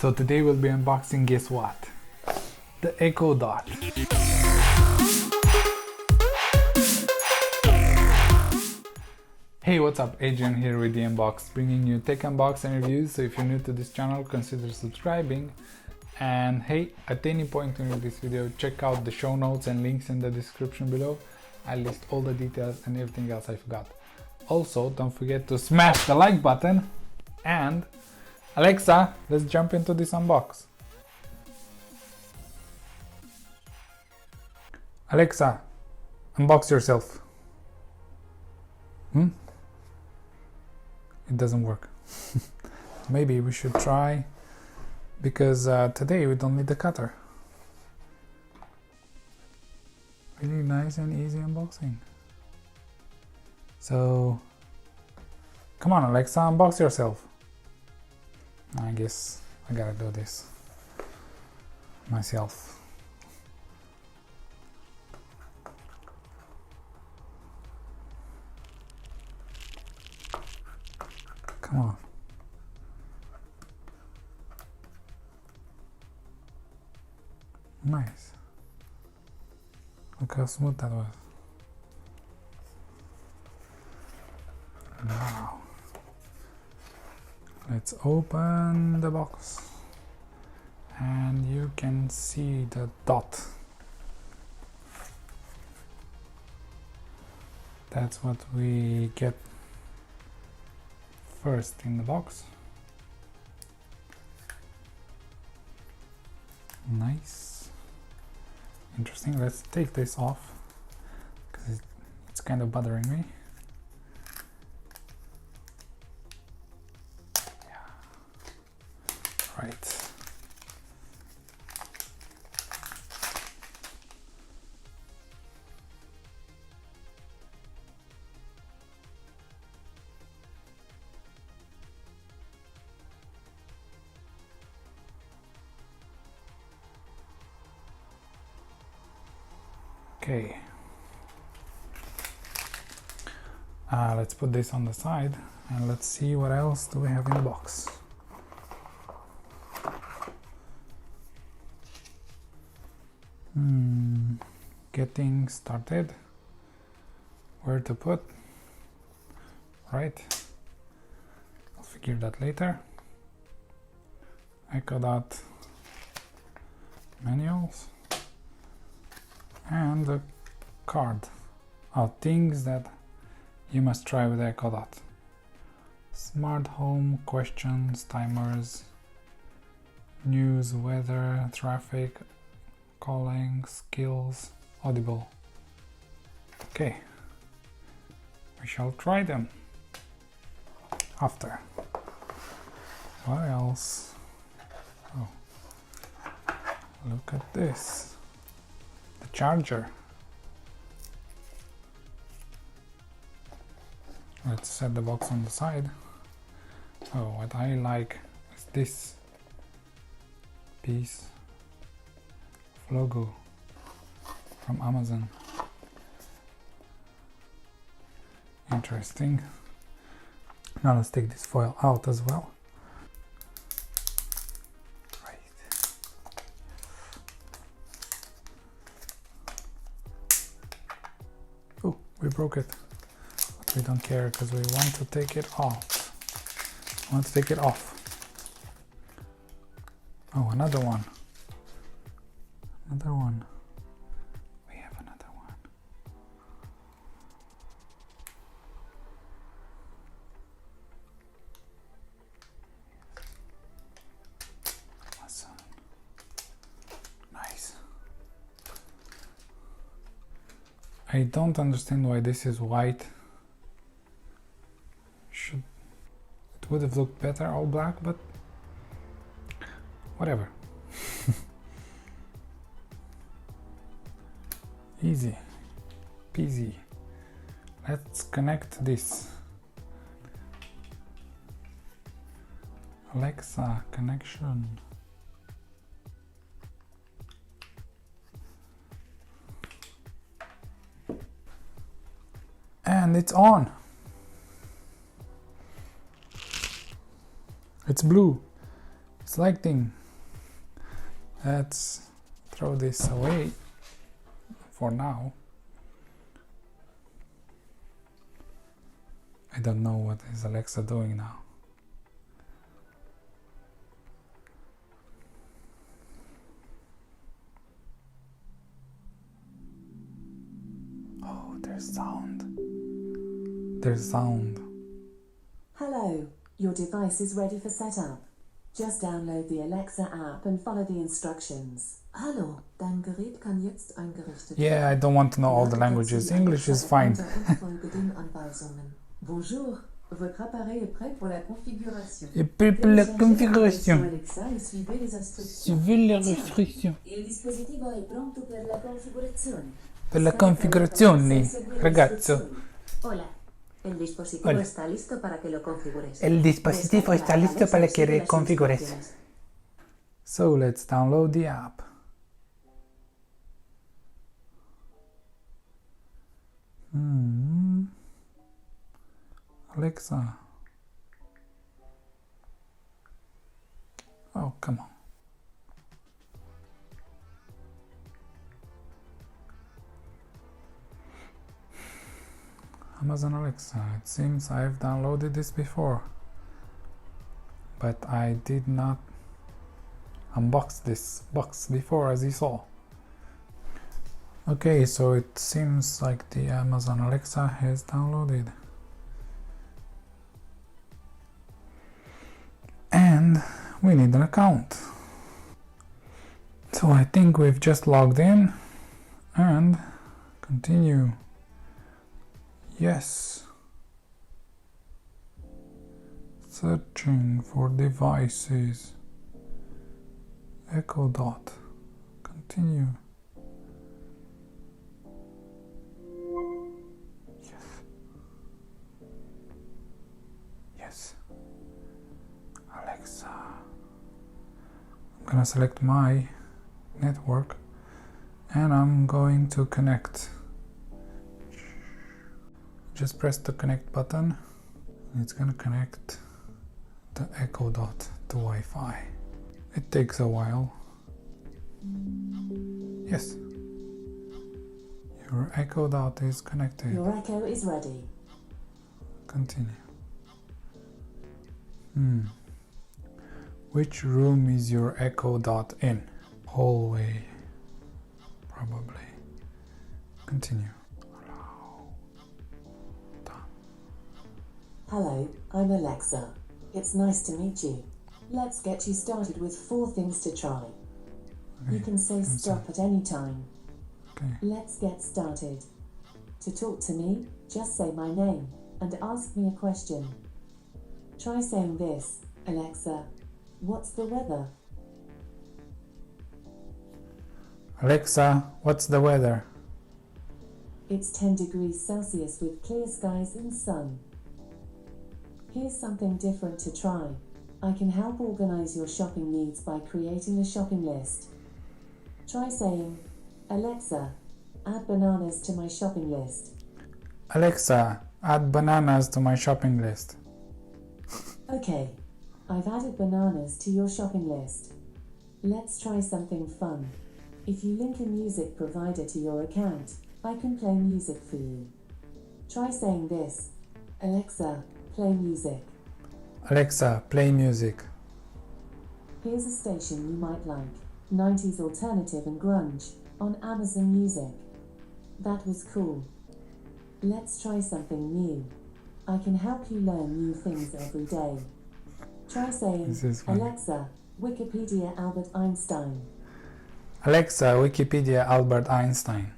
So today we'll be unboxing, guess what? The Echo Dot. Hey, what's up? Adrian here with the Unboxed, bringing you tech unboxing reviews. So if you're new to this channel, consider subscribing. And hey, at any point in this video, check out the show notes and links in the description below. I'll list all the details and everything else I forgot. Also, don't forget to smash the like button. And Alexa, let's jump into this unbox. Alexa, unbox yourself. It doesn't work. Maybe we should try, because today we don't need the cutter. Really nice and easy unboxing. So, come on Alexa, unbox yourself. I guess I gotta do this myself. Come on. Nice. Look how smooth that was. Now, let's open the box. And you can see the dot. That's what we get first in the box. Nice. Interesting. Let's take this off because it's kind of bothering me. Yeah. Right. Okay, let's put this on the side and let's see what else do we have in the box. Getting started. Where to put? Right. I'll figure that later. Echo Dot manuals. And the card of things that you must try with Echo Dot. Smart home, questions, timers, news, weather, traffic, calling, skills, audible. Okay, we shall try them after. What else? Oh, look at this. Charger. Let's set the box on the side. Oh, what I like is this piece of logo from Amazon. Interesting. Now let's take this foil out as well. Oh, we broke it, but we don't care because we want to take it off. I want to take it off. Oh, another one. Another one. We have another one. Awesome. Nice. I don't understand why this is white. It would have looked better all black, but whatever. Easy peasy. Let's connect this. Alexa connection. And it's on. It's blue. It's lighting. Let's throw this away for now. I don't know what is Alexa doing now. Oh, there's sound. There's sound. Hello, your device is ready for setup. Just download the Alexa app and follow the instructions. Hallo, dein Gerät kann jetzt eingerichtet werden. Yeah, I don't want to know all the languages. English is fine. Bonjour, votre appareil est prêt pour la configuration. Et puis pour la configuration. Alexa et suivez les instructions. Suivez les restrictions. Il dispositivo è pronto per la configurazione. Per la configurazione, ragazzo. Hola. El dispositivo está listo para que lo configures. El dispositivo está listo para que lo configures. So let's download the app. Alexa. Oh, come on. Amazon Alexa, it seems I've downloaded this before, but I did not unbox this box before, as you saw. Okay, so it seems like the Amazon Alexa has downloaded. And we need an account. So I think we've just logged in and continue. Yes. Searching for devices. Echo Dot. Continue. Yes. Yes. Alexa. I'm gonna select my network and I'm going to connect. Just press the connect button and it's gonna connect the Echo Dot to Wi-Fi. It takes a while. Yes. Your Echo Dot is connected. Your Echo is ready. Continue. Which room is your Echo Dot in? Hallway. Probably. Continue. Hello, I'm Alexa. It's nice to meet you. Let's get you started with 4 things to try. Okay. You can say stop at any time. Okay. Let's get started. To talk to me, just say my name and ask me a question. Try saying this, Alexa, what's the weather? Alexa, what's the weather? It's 10 degrees Celsius with clear skies and sun. Here's something different to try. I can help organize your shopping needs by creating a shopping list. Try saying, Alexa, add bananas to my shopping list. Alexa, add bananas to my shopping list. Okay, I've added bananas to your shopping list. Let's try something fun. If you link a music provider to your account, I can play music for you. Try saying this, Alexa, play music. Alexa, play music. Here's a station you might like, 90s alternative and grunge, on Amazon Music. That was cool. Let's try something new. I can help you learn new things every day. Try saying, Alexa, Wikipedia Albert Einstein. Alexa, Wikipedia Albert Einstein.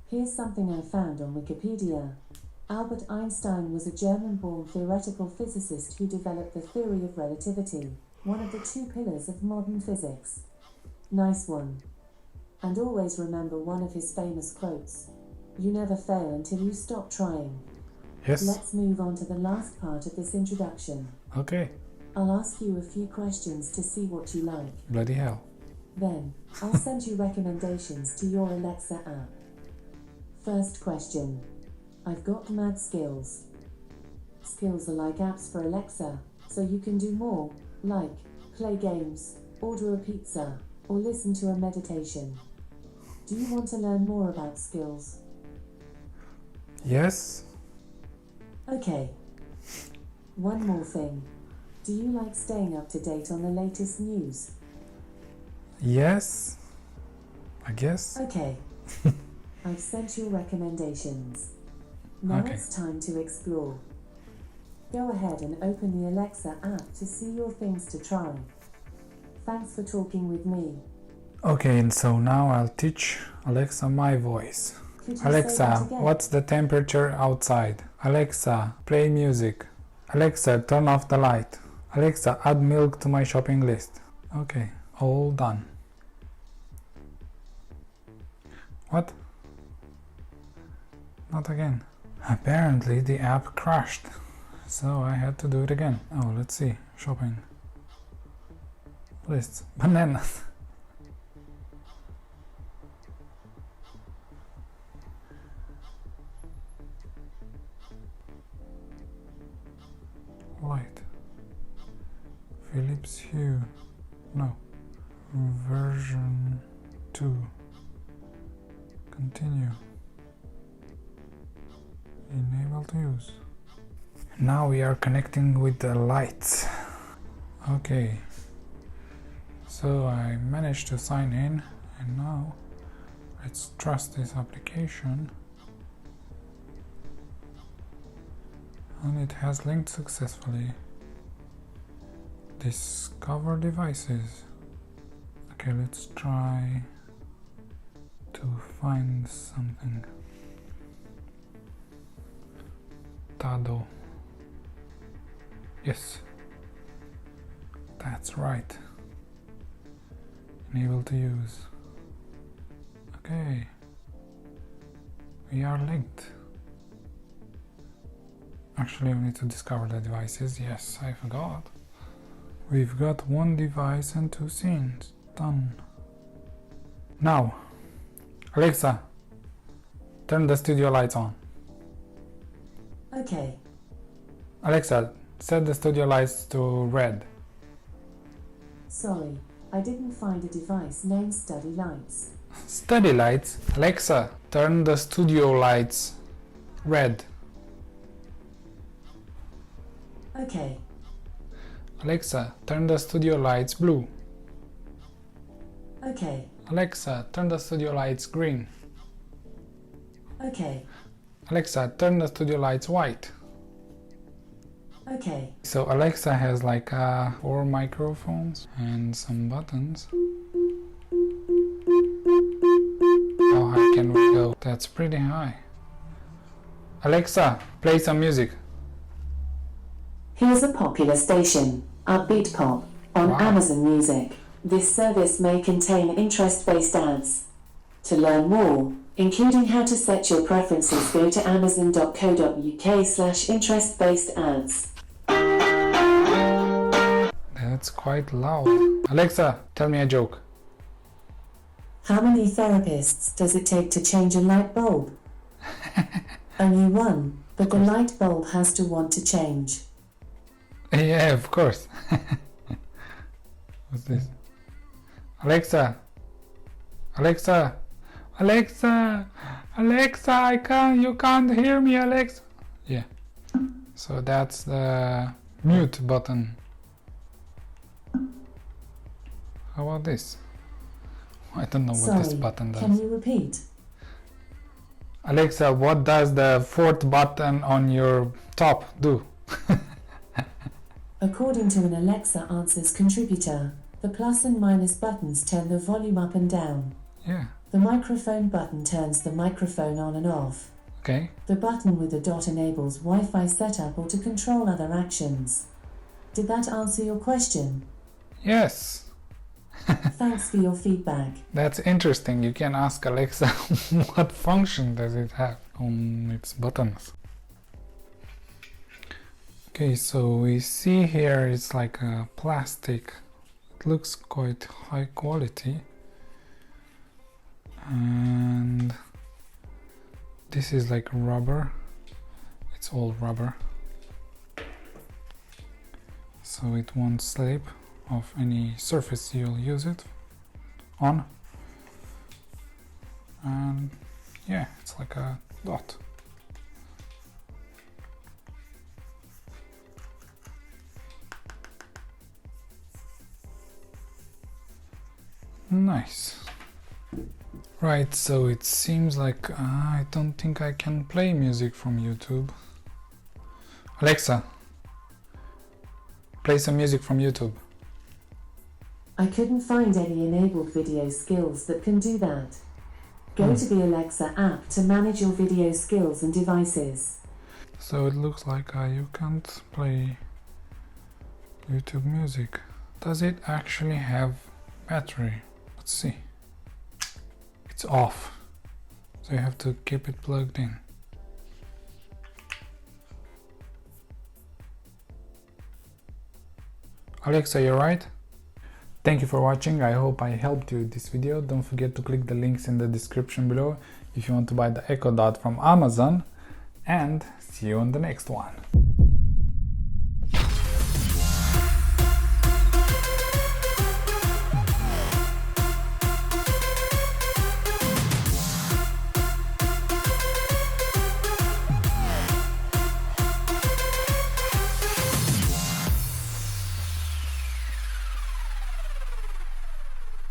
Here's something I found on Wikipedia. Albert Einstein was a German-born theoretical physicist who developed the theory of relativity, one of the 2 pillars of modern physics. Nice one. And always remember one of his famous quotes. You never fail until you stop trying. Yes. Let's move on to the last part of this introduction. Okay. I'll ask you a few questions to see what you like. Bloody hell. Then, I'll send you recommendations to your Alexa app. First question. I've got mad skills. Skills are like apps for Alexa, so you can do more, like play games, order a pizza, or listen to a meditation? Do you want to learn more about skills? Yes. Okay. One more thing. Do you like staying up to date on the latest news? Yes. I guess. Okay. I've sent you recommendations. Now Okay. it's time to explore. Go ahead and open the Alexa app to see your things to try. Thanks for talking with me. Okay, and so now I'll teach Alexa my voice. Could you say Alexa, that again? what's the temperature outside? Alexa, play music. Alexa, turn off the light. Alexa, add milk to my shopping list. Okay, all done. What? Not again. Apparently the app crashed, so I had to do it again. Oh, let's see. Shopping. Lists. Bananas. Light. Philips Hue. No. Version 2. Continue. Enable to use. Now we are connecting with the lights. Okay. So I managed to sign in, and now let's trust this application. And it has linked successfully. Discover devices. Okay, let's try to find something. Tado. Yes, that's right. Enable to use. Okay, we are linked. Actually, we need to discover the devices. Yes, I forgot. We've got one device and two scenes. Done. Now, Alexa, turn the studio lights on. Okay. Alexa, set the studio lights to red. Sorry, I didn't find a device named Study Lights. Study lights? Alexa, turn the studio lights red. Okay. Alexa, turn the studio lights blue. Okay. Alexa, turn the studio lights green. Okay. Alexa, turn the studio lights white. Okay. So Alexa has like 4 microphones and some buttons. How high can we go? That's pretty high. Alexa, play some music. Here's a popular station, Upbeat Pop, on Wow. Amazon Music. This service may contain interest-based ads. To learn more, including how to set your preferences, go to amazon.co.uk/interest-based ads. That's quite loud. Alexa, tell me a joke. How many therapists does it take to change a light bulb? Only one, but the light bulb has to want to change. Yeah, of course. What's this? Alexa, Alexa, Alexa, Alexa, you can't hear me, Alexa. Yeah, so that's the mute button. How about this? I don't know what this button can does. you repeat? Alexa, what does the 4th button on your top do? According to an Alexa Answers contributor, the plus and minus buttons turn the volume up and down. Yeah, The microphone button turns the microphone on and off. okay. The button with the dot enables Wi-Fi setup or to control other actions. Did that answer your question? Yes, Thanks for your feedback. that's interesting. You can ask Alexa what function does it have on its buttons. Okay, so we see here it's like a plastic. It looks quite high quality. And this is like rubber. It's all rubber. So it won't slip of any surface you'll use it on. And yeah, it's like a dot. Nice. Right, so it seems like I don't think I can play music from YouTube. Alexa, play some music from YouTube. I couldn't find any enabled video skills that can do that. Go to the Alexa app to manage your video skills and devices. So it looks like you can't play YouTube music. Does it actually have battery? Let's see. It's off, so you have to keep it plugged in. Alexa, you're right? Thank you for watching. I hope I helped you with this video. Don't forget to click the links in the description below if you want to buy the Echo Dot from Amazon, and see you on the next one.